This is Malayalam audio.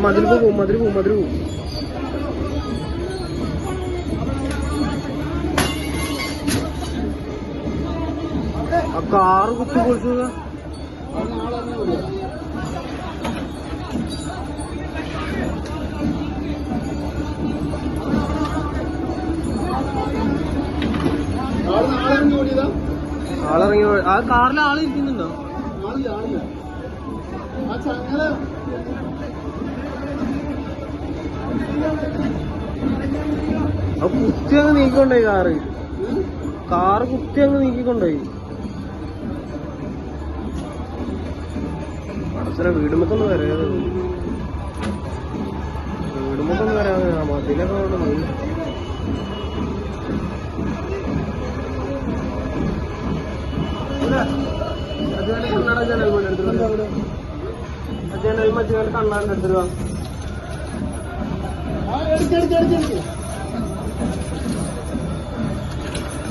മതിൽ പോവും മതിൽ പോവും മതിൽ പോവും. ആ കാറ് കുത്തി പൊളിച്ചത് ആളിറങ്ങി. ആ കാറിൽ ആളിരിക്കുന്നുണ്ടോ? ആ കുത്തി അങ്ങ് നീക്കിക്കൊണ്ടോയി കാറ് കുത്തി അങ്ങ് നീക്കിക്കൊണ്ടോയി. മനസ്സിലെ വീടുമ്പൊക്കൊന്നും വരാതെ മതിലൊക്കെ കൊണ്ട് പോയി. കണ്ണാട ജനൽ പോലെ എടുത്തിട്ട് ജനൽ മറ്റേ കണ്ണാടിന്റെ എടുത്തിട്ട്